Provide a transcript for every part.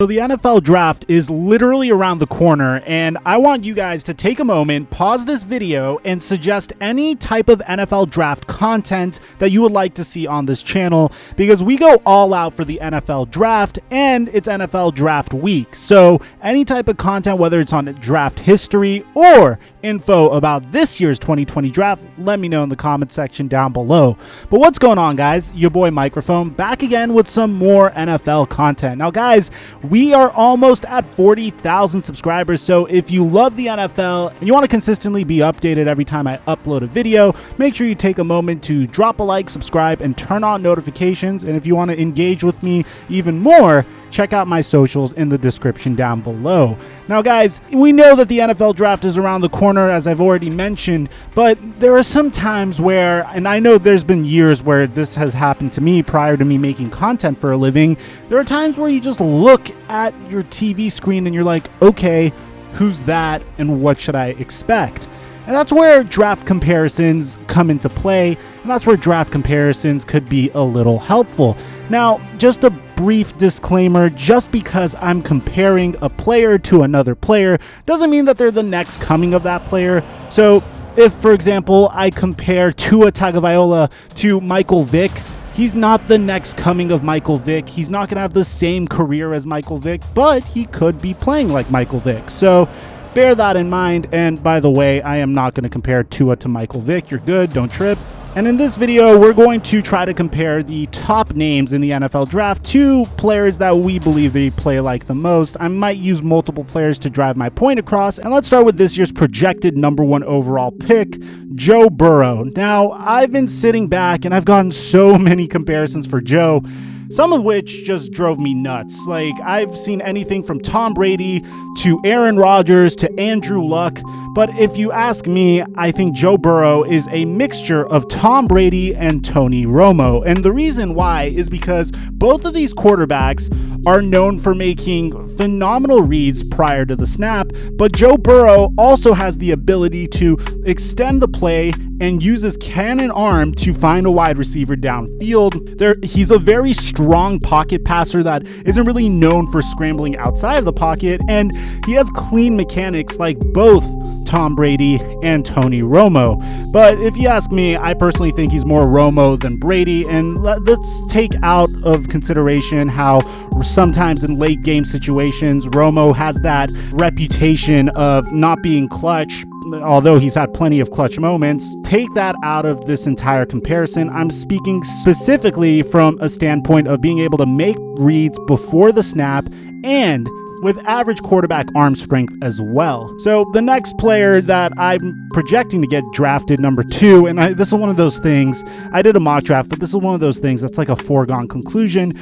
So the NFL draft is literally around the corner, and I want you guys to take a moment, pause this video, and suggest any type of NFL draft content that you would like to see on this channel, because we go all out for the NFL draft, and it's NFL draft week. So any type of content, whether it's on draft history or info about this year's 2020 draft, let me know in the comment section down below. But what's going on, guys? Your boy Microphone back again with some more NFL content. Now, guys, we are almost at 40,000 subscribers, so if you love the NFL and you want to consistently be updated every time I upload a video, make sure you take a moment to drop a like, subscribe, and turn on notifications. And if you want to engage with me even more, check out my socials in the description down below. Now, guys, we know that the NFL draft is around the corner, as I've already mentioned, but there are some times where, and I know there's been years where this has happened to me prior to me making content for a living, there are times where you just look at your TV screen and you're like, okay, who's that and what should I expect? And that's where draft comparisons come into play, and that's where draft comparisons could be a little helpful. Now, just a brief disclaimer, just because I'm comparing a player to another player doesn't mean that they're the next coming of that player. So if, for example, I compare Tua Tagovailoa to Michael Vick, he's not the next coming of Michael Vick. He's not going to have the same career as Michael Vick, but he could be playing like Michael Vick. So bear that in mind. And by the way, I am not going to compare Tua to Michael Vick. You're good. Don't trip. And in this video, we're going to try to compare the top names in the NFL draft to players that we believe they play like the most. I might use multiple players to drive my point across. And let's start with this year's projected #1 overall pick, Joe Burrow. Now, I've been sitting back and I've gotten so many comparisons for Joe, some of which just drove me nuts. Like, I've seen anything from Tom Brady to Aaron Rodgers to Andrew Luck. But if you ask me, I think Joe Burrow is a mixture of Tom Brady and Tony Romo. And the reason why is because both of these quarterbacks are known for making phenomenal reads prior to the snap, but Joe Burrow also has the ability to extend the play and use his cannon arm to find a wide receiver downfield. He's a very strong pocket passer that isn't really known for scrambling outside of the pocket, and he has clean mechanics like both Tom Brady and Tony Romo. But if you ask me, I personally think he's more Romo than Brady, and let's take out of consideration how sometimes in late game situations, Romo has that reputation of not being clutch, although he's had plenty of clutch moments. Take that out of this entire comparison. I'm speaking specifically from a standpoint of being able to make reads before the snap and with average quarterback arm strength as well. So the next player that I'm projecting to get drafted #2, and this is one of those things, I did a mock draft, but this is one of those things that's like a foregone conclusion,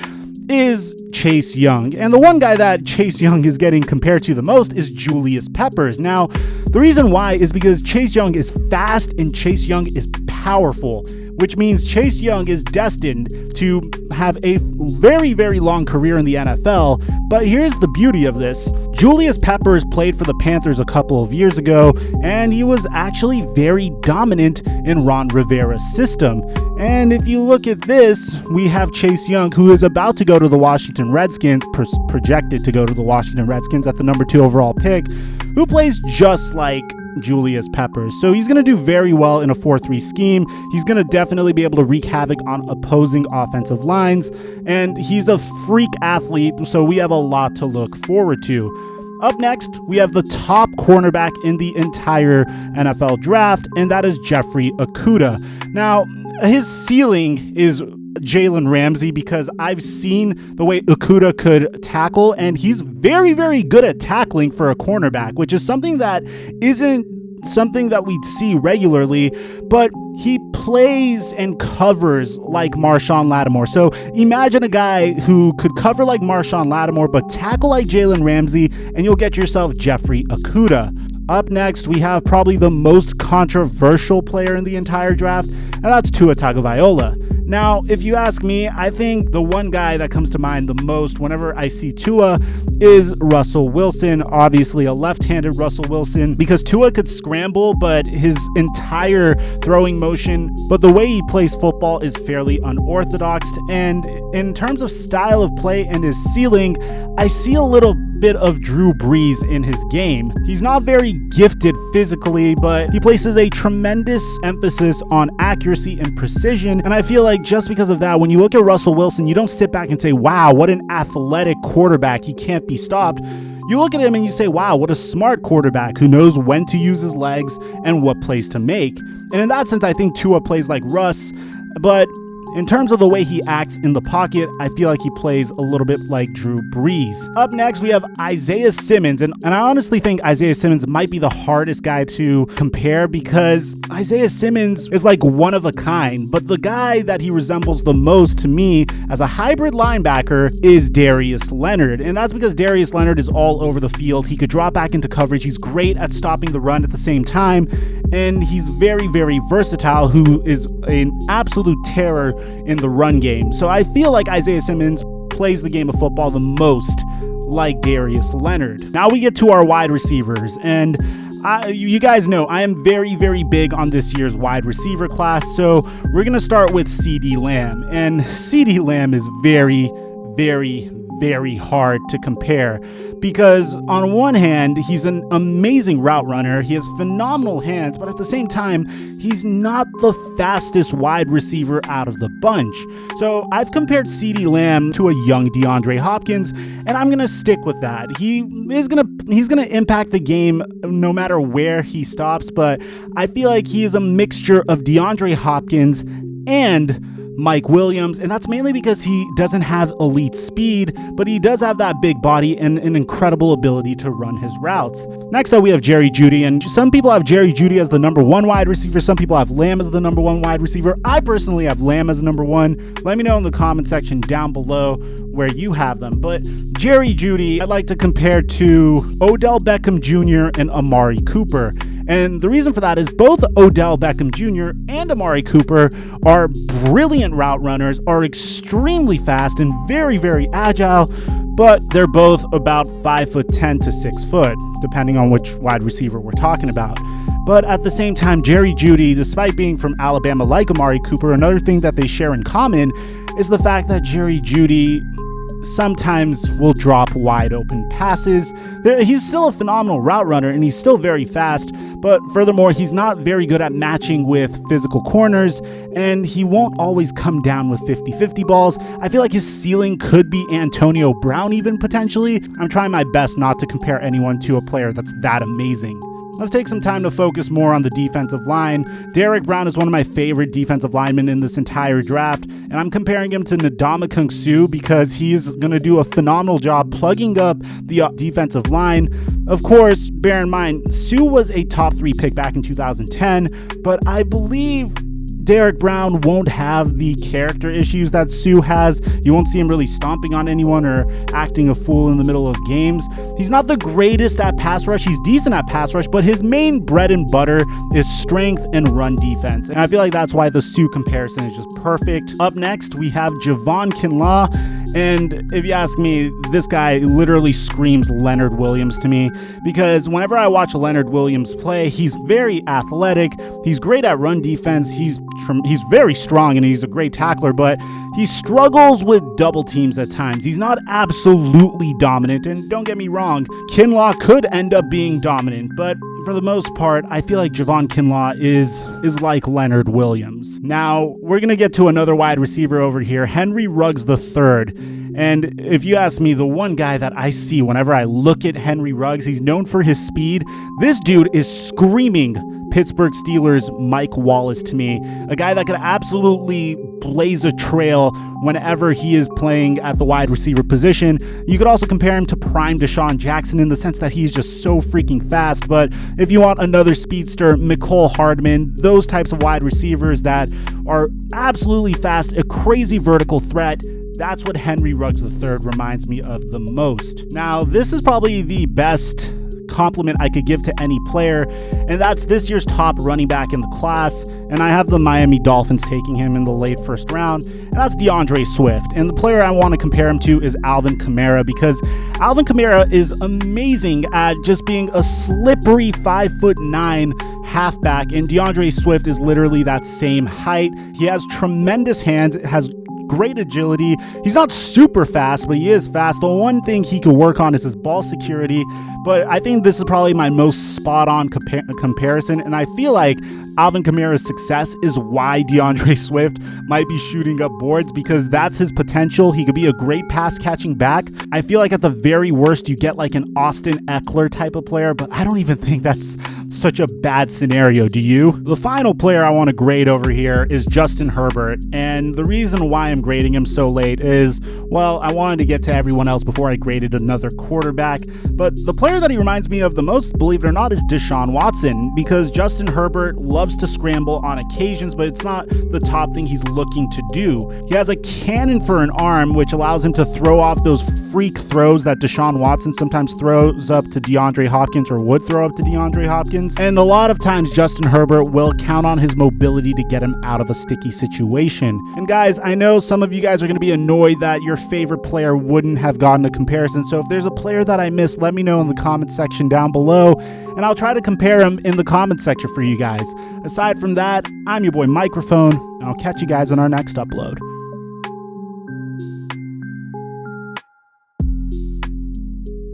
is Chase Young. And the one guy that Chase Young is getting compared to the most is Julius Peppers. Now, the reason why is because Chase Young is fast and Chase Young is powerful, which means Chase Young is destined to have a very, very long career in the NFL. But here's the beauty of this. Julius Peppers played for the Panthers a couple of years ago, and he was actually very dominant in Ron Rivera's system. And if you look at this, we have Chase Young, who is about to go to the Washington Redskins, projected to go to the Washington Redskins at the #2 overall pick, who plays just like Julius Peppers. So he's going to do very well in a 4-3 scheme. He's going to definitely be able to wreak havoc on opposing offensive lines, and he's a freak athlete, so we have a lot to look forward to. Up next, we have the top cornerback in the entire NFL draft, and that is Jeffery Okuda. Now, his ceiling is Jalen Ramsey, because I've seen the way Okuda could tackle, and he's very, very good at tackling for a cornerback, which is something that isn't something that we'd see regularly, but he plays and covers like Marshawn Lattimore. So imagine a guy who could cover like Marshawn Lattimore, but tackle like Jalen Ramsey, and you'll get yourself Jeffery Okuda. Up next, we have probably the most controversial player in the entire draft, and that's Tua Tagovailoa. Now, if you ask me, I think the one guy that comes to mind the most whenever I see Tua is Russell Wilson. Obviously a left-handed Russell Wilson, because Tua could scramble, but his entire throwing motion, but the way he plays football is fairly unorthodox. And in terms of style of play and his ceiling, I see a little bit of Drew Brees in his game. He's not very gifted physically, but he places a tremendous emphasis on accuracy and precision. And I feel like just because of that, when you look at Russell Wilson, you don't sit back and say, wow, what an athletic quarterback, he can't be stopped. You look at him and you say, wow, what a smart quarterback who knows when to use his legs and what plays to make. And in that sense, I think Tua plays like Russ, but in terms of the way he acts in the pocket, I feel like he plays a little bit like Drew Brees. Up next, we have Isiah Simmons. And I honestly think Isiah Simmons might be the hardest guy to compare, because Isiah Simmons is like one of a kind. But the guy that he resembles the most to me as a hybrid linebacker is Darius Leonard. And that's because Darius Leonard is all over the field. He could drop back into coverage. He's great at stopping the run at the same time. And he's very, very versatile, who is an absolute terror in the run game. So I feel like Isiah Simmons plays the game of football the most like Darius Leonard. Now we get to our wide receivers, and you guys know I am very, very big on this year's wide receiver class. So we're going to start with CeeDee Lamb, and CeeDee Lamb is very, very, very hard to compare, because on one hand, he's an amazing route runner. He has phenomenal hands, but at the same time, he's not the fastest wide receiver out of the bunch. So I've compared CeeDee Lamb to a young DeAndre Hopkins, and I'm going to stick with that. He's going to impact the game no matter where he stops, but I feel like he is a mixture of DeAndre Hopkins and Mike Williams, and that's mainly because he doesn't have elite speed, but he does have that big body and an incredible ability to run his routes. Next up, we have Jerry Judy, and some people have Jerry Judy as the number one wide receiver. Some people have Lamb as the number one wide receiver. I personally have Lamb as number one. Let me know in the comment section down below where you have them. But Jerry Judy, I'd like to compare to Odell Beckham Jr. and Amari Cooper. And the reason for that is both Odell Beckham Jr. and Amari Cooper are brilliant route runners, are extremely fast and very, very agile, but they're both about 5'10" to 6 foot, depending on which wide receiver we're talking about. But at the same time, Jerry Judy, despite being from Alabama like Amari Cooper, another thing that they share in common is the fact that Jerry Judy sometimes will drop wide open passes. He's still a phenomenal route runner and he's still very fast, but furthermore, he's not very good at matching with physical corners, and he won't always come down with 50-50 balls. I feel like his ceiling could be Antonio Brown even potentially. I'm trying my best not to compare anyone to a player that's that amazing. Let's take some time to focus more on the defensive line. Derrick Brown is one of my favorite defensive linemen in this entire draft, and I'm comparing him to Ndamukong Suh because he's going to do a phenomenal job plugging up the defensive line. Of course, bear in mind, Suh was a top 3 pick back in 2010, but I believe Derrick Brown won't have the character issues that Suh has. You won't see him really stomping on anyone or acting a fool in the middle of games. He's not the greatest at pass rush. He's decent at pass rush, but his main bread and butter is strength and run defense. And I feel like that's why the Suh comparison is just perfect. Up next, we have Javon Kinlaw. And if you ask me, this guy literally screams Leonard Williams to me, because whenever I watch Leonard Williams play, he's very athletic. He's great at run defense. He's very strong and he's a great tackler, but he struggles with double teams at times. He's not absolutely dominant, and don't get me wrong, Kinlaw could end up being dominant, but for the most part, I feel like Javon Kinlaw is like Leonard Williams. Now, we're going to get to another wide receiver over here, Henry Ruggs III. And if you ask me, the one guy that I see whenever I look at Henry Ruggs, he's known for his speed. This dude is screaming Pittsburgh Steelers Mike Wallace to me, a guy that could absolutely blaze a trail whenever he is playing at the wide receiver position. You could also compare him to prime Deshaun Jackson in the sense that he's just so freaking fast. But if you want another speedster, Nicole Hardman, those types of wide receivers that are absolutely fast, a crazy vertical threat, that's what Henry Ruggs III reminds me of the most. Now, this is probably the best compliment I could give to any player, and that's this year's top running back in the class. And I have the Miami Dolphins taking him in the late first round, and that's DeAndre Swift. And the player I want to compare him to is Alvin Kamara, because Alvin Kamara is amazing at just being a slippery 5'9" halfback, and DeAndre Swift is literally that same height. He has tremendous hands, has great agility. He's not super fast, but he is fast. The one thing he could work on is his ball security, but I think this is probably my most spot-on comparison, and I feel like Alvin Kamara's success is why DeAndre Swift might be shooting up boards, because that's his potential. He could be a great pass-catching back. I feel like at the very worst, you get like an Austin Eckler type of player, but I don't even think that's such a bad scenario, do you? The final player I want to grade over here is Justin Herbert, and the reason why I'm grading him so late is, well, I wanted to get to everyone else before I graded another quarterback, but the player that he reminds me of the most, believe it or not, is Deshaun Watson, because Justin Herbert loves to scramble on occasions, but it's not the top thing he's looking to do. He has a cannon for an arm, which allows him to throw off those freak throws that Deshaun Watson sometimes throws up to DeAndre Hopkins, or would throw up to DeAndre Hopkins. And a lot of times Justin Herbert will count on his mobility to get him out of a sticky situation. And guys, I know some of you guys are going to be annoyed that your favorite player wouldn't have gotten a comparison. So if there's a player that I missed, let me know in the comment section down below, and I'll try to compare him in the comment section for you guys. Aside from that, I'm your boy Microphone, and I'll catch you guys on our next upload.